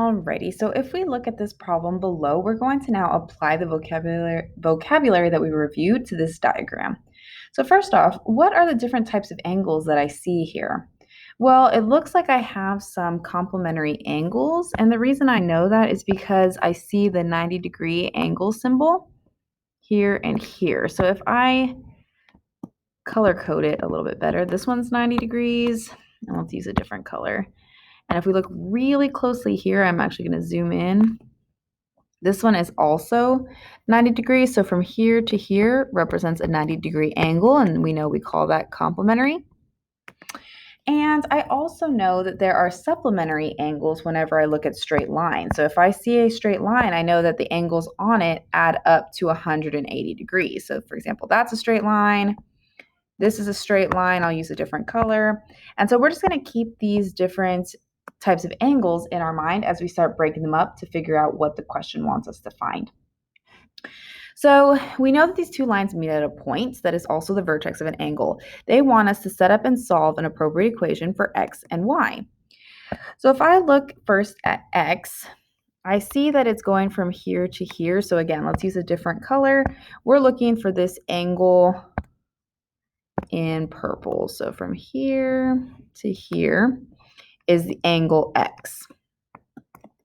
Alrighty, so if we look at this problem below, we're going to now apply the vocabulary that we reviewed to this diagram. So first off, what are the different types of angles that I see here? Well, it looks like I have some complementary angles, and the reason I know that is because I see the 90-degree angle symbol here and here. So if I color code it a little bit better, this one's 90 degrees, and let's use a different color. And if we look really closely here, I'm actually going to zoom in. This one is also 90 degrees. So from here to here represents a 90-degree angle, and we know we call that complementary. And I also know that there are supplementary angles whenever I look at straight lines. So if I see a straight line, I know that the angles on it add up to 180 degrees. So for example, that's a straight line. This is a straight line. I'll use a different color. And so we're just going to keep these different types of angles in our mind as we start breaking them up to figure out what the question wants us to find. So we know that these two lines meet at a point that is also the vertex of an angle. They want us to set up and solve an appropriate equation for x and y. So if I look first at x, I see that it's going from here to here. So again, let's use a different color. We're looking for this angle in purple. So from here to here is the angle x.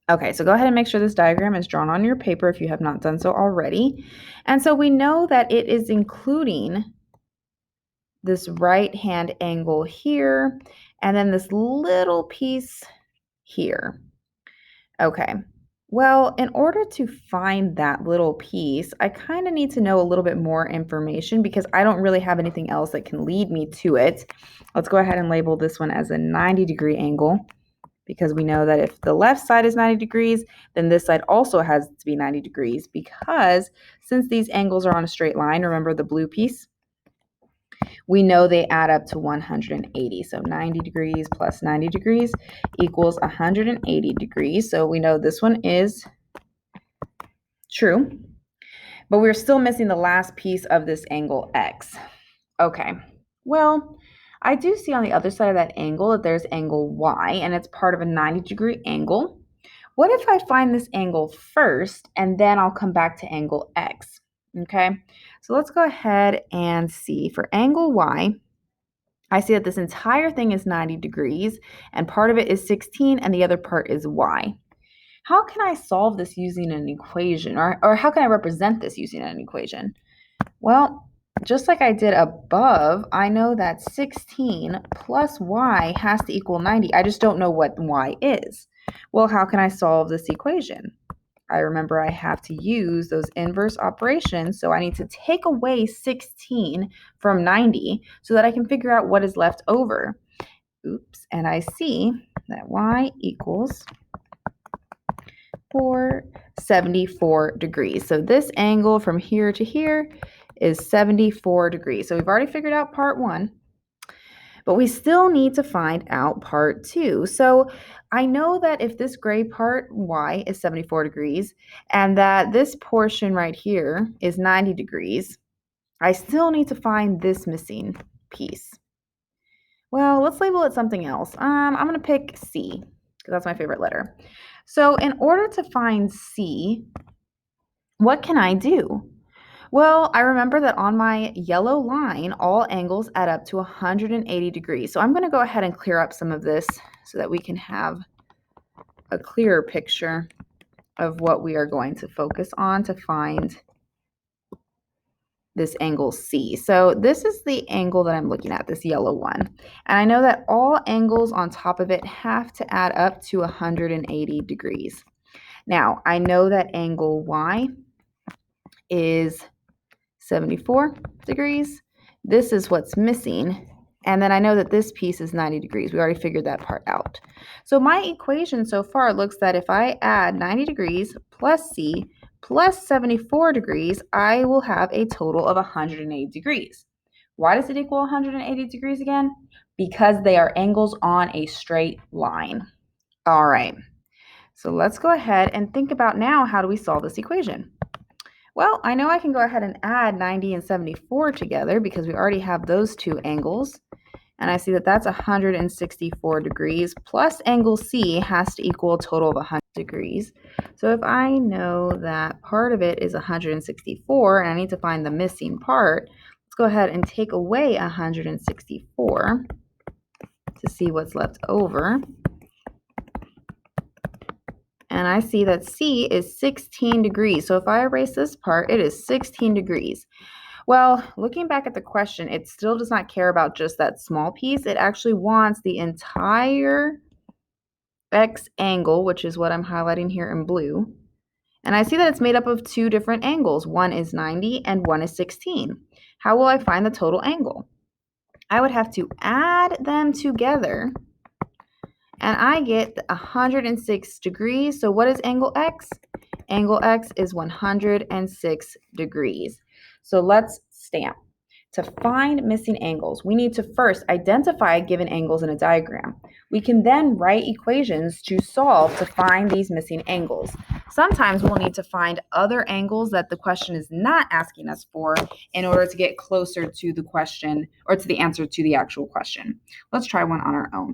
Okay, so go ahead and make sure this diagram is drawn on your paper if you have not done so already. And so we know that it is including this right-hand angle here, and then this little piece here. Okay, well, in order to find that little piece, I kind of need to know a little bit more information because I don't really have anything else that can lead me to it. Let's go ahead and label this one as a 90-degree angle, because we know that if the left side is 90 degrees, then this side also has to be 90 degrees, because since these angles are on a straight line, remember the blue piece? We know they add up to 180. So 90 degrees plus 90 degrees equals 180 degrees. So we know this one is true, but we're still missing the last piece of this angle x. Okay, well, I do see on the other side of that angle that there's angle y, and it's part of a 90-degree angle. What if I find this angle first, and then I'll come back to angle x? Okay, so let's go ahead and see. For angle y, I see that this entire thing is 90 degrees, and part of it is 16, and the other part is y. How can I solve this using an equation, or how can I represent this using an equation? Well, just like I did above, I know that 16 plus y has to equal 90. I just don't know what y is. Well, how can I solve this equation? I remember I have to use those inverse operations, so I need to take away 16 from 90 so that I can figure out what is left over. Oops, and I see that y equals 74 degrees. So this angle from here to here is 74 degrees. So we've already figured out part one, but we still need to find out part two. So I know that if this gray part, y, is 74 degrees, and that this portion right here is 90 degrees, I still need to find this missing piece. Well, let's label it something else. I'm going to pick C, because that's my favorite letter. So in order to find C, what can I do? Well, I remember that on my yellow line, all angles add up to 180 degrees. So I'm going to go ahead and clear up some of this so that we can have a clearer picture of what we are going to focus on to find this angle C. So this is the angle that I'm looking at, this yellow one. And I know that all angles on top of it have to add up to 180 degrees. Now, I know that angle Y is 74 degrees. This is what's missing. And then I know that this piece is 90 degrees. We already figured that part out. So my equation so far looks that if I add 90 degrees plus C plus 74 degrees, I will have a total of 180 degrees. Why does it equal 180 degrees again? Because they are angles on a straight line. All right, so let's go ahead and think about now, how do we solve this equation? Well, I know I can go ahead and add 90 and 74 together because we already have those two angles. And I see that that's 164 degrees plus angle C has to equal a total of 100 degrees. So if I know that part of it is 164 and I need to find the missing part, let's go ahead and take away 164 to see what's left over. And I see that C is 16 degrees. So if I erase this part, it is 16 degrees. Well, looking back at the question, it still does not care about just that small piece. It actually wants the entire X angle, which is what I'm highlighting here in blue. And I see that it's made up of two different angles. One is 90 and one is 16. How will I find the total angle? I would have to add them together and I get 106 degrees. So what is angle X? Angle X is 106 degrees. So let's stamp. To find missing angles, we need to first identify given angles in a diagram. We can then write equations to solve to find these missing angles. Sometimes we'll need to find other angles that the question is not asking us for in order to get closer to the question or to the answer to the actual question. Let's try one on our own.